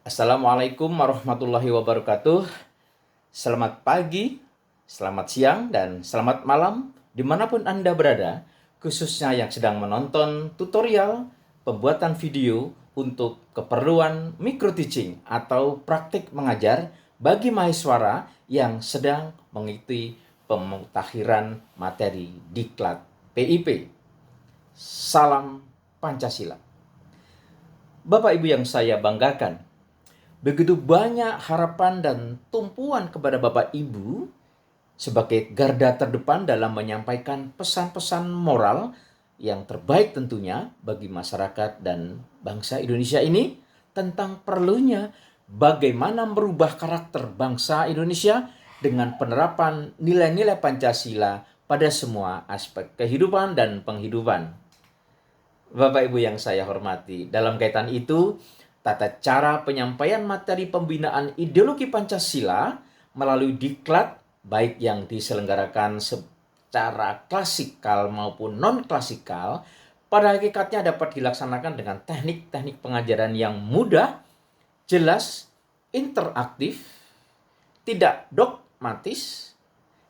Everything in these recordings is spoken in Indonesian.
Assalamualaikum warahmatullahi wabarakatuh. Selamat pagi, selamat siang, dan selamat malam dimanapun Anda berada, khususnya yang sedang menonton tutorial pembuatan video untuk keperluan micro teaching atau praktik mengajar bagi mahasiswa yang sedang mengikuti pemutakhiran materi Diklat PIP. Salam Pancasila. Bapak Ibu yang saya banggakan, begitu banyak harapan dan tumpuan kepada Bapak Ibu sebagai garda terdepan dalam menyampaikan pesan-pesan moral yang terbaik tentunya bagi masyarakat dan bangsa Indonesia ini tentang perlunya bagaimana merubah karakter bangsa Indonesia dengan penerapan nilai-nilai Pancasila pada semua aspek kehidupan dan penghidupan. Bapak Ibu yang saya hormati, dalam kaitan itu, tata cara penyampaian materi pembinaan ideologi Pancasila melalui diklat, baik yang diselenggarakan secara klasikal maupun non-klasikal, pada hakikatnya dapat dilaksanakan dengan teknik-teknik pengajaran yang mudah, jelas, interaktif, tidak dogmatis,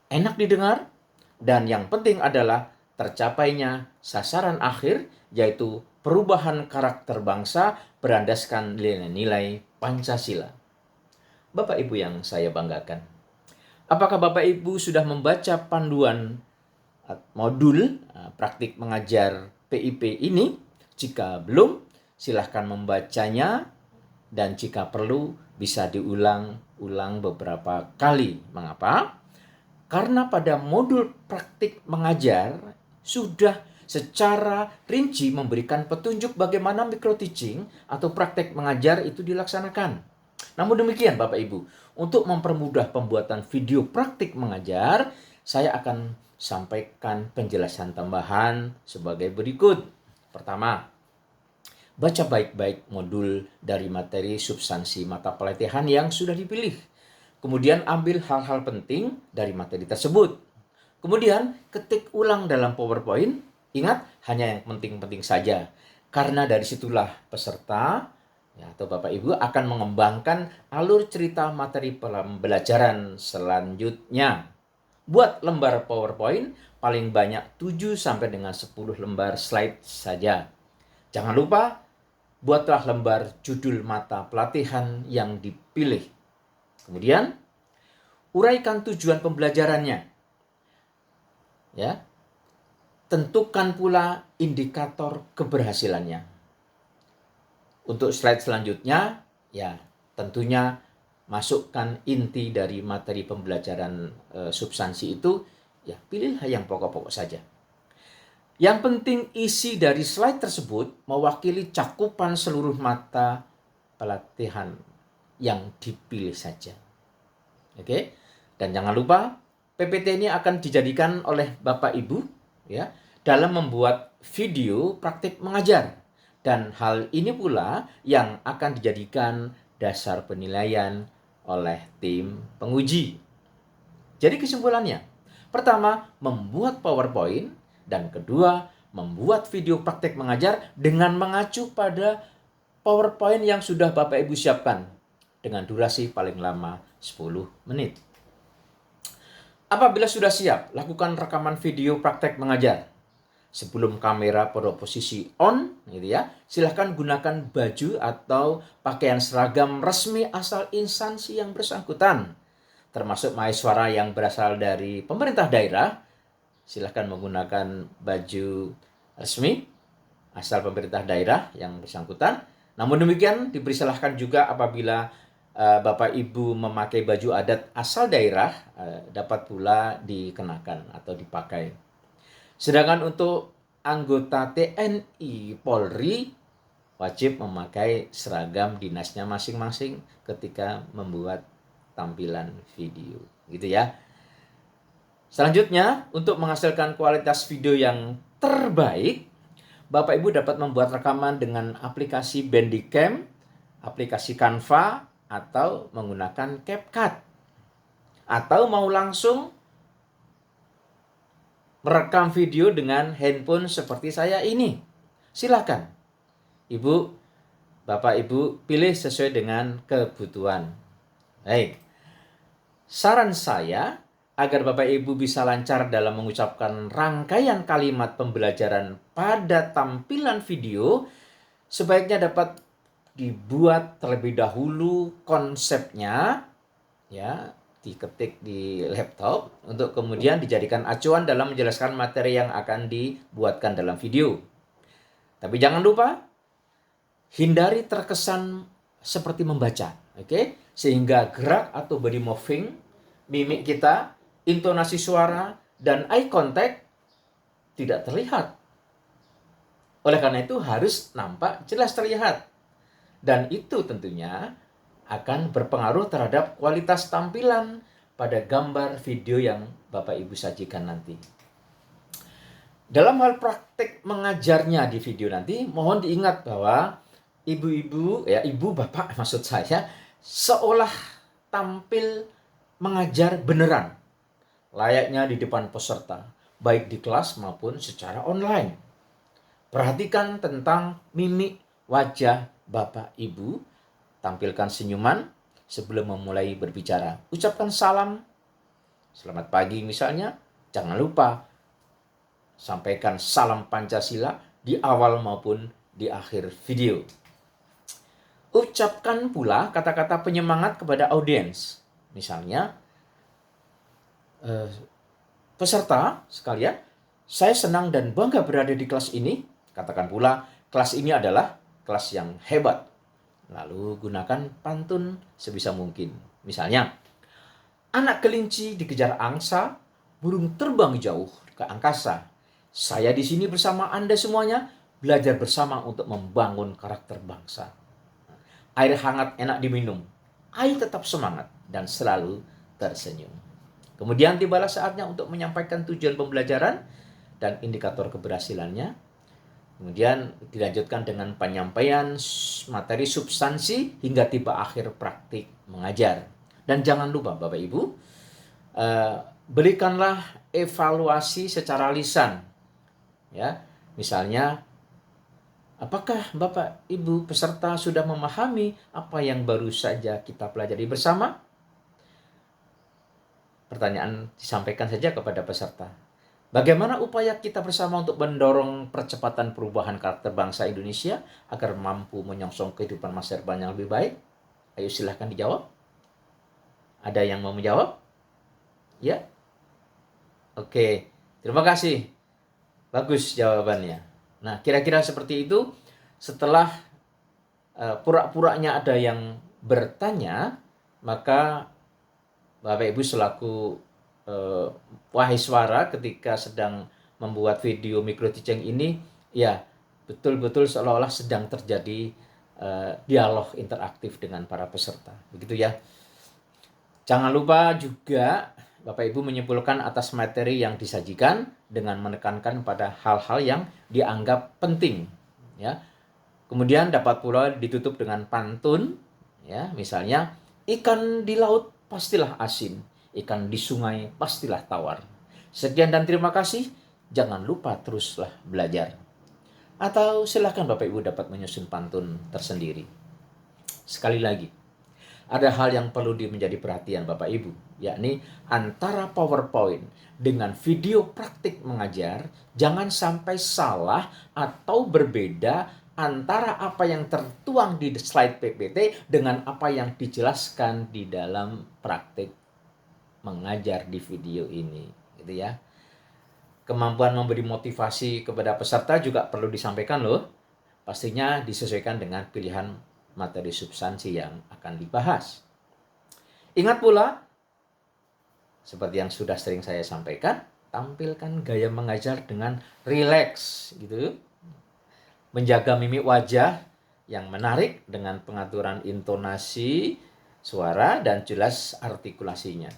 enak didengar, dan yang penting adalah tercapainya sasaran akhir, yaitu perubahan karakter bangsa berlandaskan nilai-nilai Pancasila. Bapak Ibu yang saya banggakan, apakah Bapak Ibu sudah membaca panduan modul praktik mengajar PIP ini? Jika belum, silahkan membacanya, dan jika perlu bisa diulang-ulang beberapa kali. Mengapa? Karena pada modul praktik mengajar sudah secara rinci memberikan petunjuk bagaimana micro teaching atau praktek mengajar itu dilaksanakan. Namun demikian Bapak Ibu, untuk mempermudah pembuatan video praktik mengajar, saya akan sampaikan penjelasan tambahan sebagai berikut. Pertama, baca baik-baik modul dari materi substansi mata pelatihan yang sudah dipilih. Kemudian ambil hal-hal penting dari materi tersebut. Kemudian ketik ulang dalam PowerPoint. Ingat, hanya yang penting-penting saja. Karena dari situlah peserta atau Bapak Ibu akan mengembangkan alur cerita materi pembelajaran selanjutnya. Buat lembar PowerPoint paling banyak 7 sampai dengan 10 lembar slide saja. Jangan lupa buatlah lembar judul mata pelatihan yang dipilih. Kemudian uraikan tujuan pembelajarannya. Ya. Tentukan pula indikator keberhasilannya. Untuk slide selanjutnya, ya tentunya masukkan inti dari materi pembelajaran substansi itu, ya pilihlah yang pokok-pokok saja. Yang penting isi dari slide tersebut mewakili cakupan seluruh mata pelatihan yang dipilih saja. Oke? Dan jangan lupa PPT ini akan dijadikan oleh Bapak Ibu ya dalam membuat video praktik mengajar, dan hal ini pula yang akan dijadikan dasar penilaian oleh tim penguji. Jadi kesimpulannya, pertama, membuat PowerPoint, dan kedua, membuat video praktik mengajar dengan mengacu pada PowerPoint yang sudah Bapak Ibu siapkan dengan durasi paling lama 10 menit. Apabila sudah siap, lakukan rekaman video praktek mengajar. Sebelum kamera pada posisi on, gitu ya, silahkan gunakan baju atau pakaian seragam resmi asal instansi yang bersangkutan. Termasuk mahasiswa yang berasal dari pemerintah daerah, silahkan menggunakan baju resmi asal pemerintah daerah yang bersangkutan. Namun demikian, dipersilahkan juga apabila Bapak Ibu memakai baju adat asal daerah, dapat pula dikenakan atau dipakai. Sedangkan untuk anggota TNI Polri wajib memakai seragam dinasnya masing-masing ketika membuat tampilan video, gitu ya. Selanjutnya, untuk menghasilkan kualitas video yang terbaik, Bapak Ibu dapat membuat rekaman dengan aplikasi Bandicam, aplikasi Canva, atau menggunakan CapCut. Atau mau langsung merekam video dengan handphone seperti saya ini. Silakan. Ibu, Bapak Ibu pilih sesuai dengan kebutuhan. Baik, saran saya agar Bapak Ibu bisa lancar dalam mengucapkan rangkaian kalimat pembelajaran pada tampilan video, sebaiknya dapat dibuat terlebih dahulu konsepnya, ya, diketik di laptop untuk kemudian dijadikan acuan dalam menjelaskan materi yang akan dibuatkan dalam video. Tapi jangan lupa hindari terkesan seperti membaca, oke? Sehingga gerak atau body moving, mimik kita, intonasi suara, dan eye contact tidak terlihat. Oleh karena itu harus nampak jelas terlihat. Dan itu tentunya akan berpengaruh terhadap kualitas tampilan pada gambar video yang Bapak Ibu sajikan nanti. Dalam hal praktik mengajarnya di video nanti, mohon diingat bahwa ibu-ibu, ya ibu bapak maksud saya, seolah tampil mengajar beneran, layaknya di depan peserta, baik di kelas maupun secara online. Perhatikan tentang mimik wajah bapak ibu, tampilkan senyuman sebelum memulai berbicara. Ucapkan salam, selamat pagi misalnya, jangan lupa sampaikan salam Pancasila di awal maupun di akhir video. Ucapkan pula kata-kata penyemangat kepada audiens. Misalnya, peserta sekalian, saya senang dan bangga berada di kelas ini. Katakan pula, kelas ini adalah kelas yang hebat. Lalu gunakan pantun sebisa mungkin. Misalnya, anak kelinci dikejar angsa, burung terbang jauh ke angkasa. Saya di sini bersama Anda semuanya, belajar bersama untuk membangun karakter bangsa. Air hangat enak diminum, air tetap semangat dan selalu tersenyum. Kemudian tibalah saatnya untuk menyampaikan tujuan pembelajaran dan indikator keberhasilannya. Kemudian dilanjutkan dengan penyampaian materi substansi hingga tiba akhir praktik mengajar. Dan jangan lupa Bapak Ibu, berikanlah evaluasi secara lisan. Ya, misalnya, apakah Bapak Ibu peserta sudah memahami apa yang baru saja kita pelajari bersama? Pertanyaan disampaikan saja kepada peserta. Bagaimana upaya kita bersama untuk mendorong percepatan perubahan karakter bangsa Indonesia agar mampu menyongsong kehidupan masa depan yang lebih baik? Ayo silahkan dijawab. Ada yang mau menjawab? Ya? Oke, terima kasih. Bagus jawabannya. Nah, kira-kira seperti itu. Setelah pura-puranya ada yang bertanya, maka Bapak Ibu selaku wahai suara ketika sedang membuat video micro teaching ini, ya betul-betul seolah-olah sedang terjadi dialog interaktif dengan para peserta. Begitu ya. Jangan lupa juga Bapak Ibu menyimpulkan atas materi yang disajikan dengan menekankan pada hal-hal yang dianggap penting, ya. Kemudian dapat pula ditutup dengan pantun, ya. Misalnya, ikan di laut pastilah asin, ikan di sungai pastilah tawar. Sekian dan terima kasih. Jangan lupa teruslah belajar. Atau silakan Bapak Ibu dapat menyusun pantun tersendiri. Sekali lagi, ada hal yang perlu menjadi perhatian Bapak Ibu, yakni antara PowerPoint dengan video praktik mengajar, jangan sampai salah atau berbeda antara apa yang tertuang di slide PPT dengan apa yang dijelaskan di dalam praktik mengajar di video ini, gitu ya. Kemampuan memberi motivasi kepada peserta juga perlu disampaikan loh. Pastinya disesuaikan dengan pilihan materi substansi yang akan dibahas. Ingat pula, seperti yang sudah sering saya sampaikan, tampilkan gaya mengajar dengan rileks, gitu. Menjaga mimik wajah yang menarik dengan pengaturan intonasi suara dan jelas artikulasinya.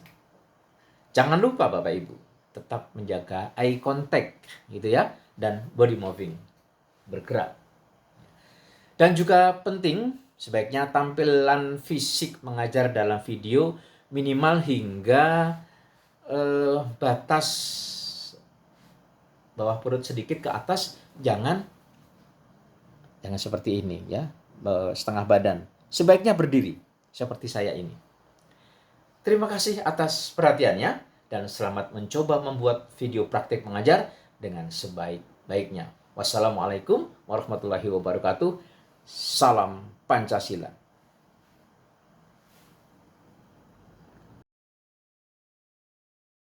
Jangan lupa Bapak Ibu, tetap menjaga eye contact, gitu ya, dan body moving, bergerak. Dan juga penting, sebaiknya tampilan fisik mengajar dalam video minimal hingga batas bawah perut sedikit ke atas, jangan seperti ini ya. setengah badan. Sebaiknya berdiri, seperti saya ini. Terima kasih atas perhatiannya, dan selamat mencoba membuat video praktik mengajar dengan sebaik-baiknya. Wassalamualaikum warahmatullahi wabarakatuh. Salam Pancasila.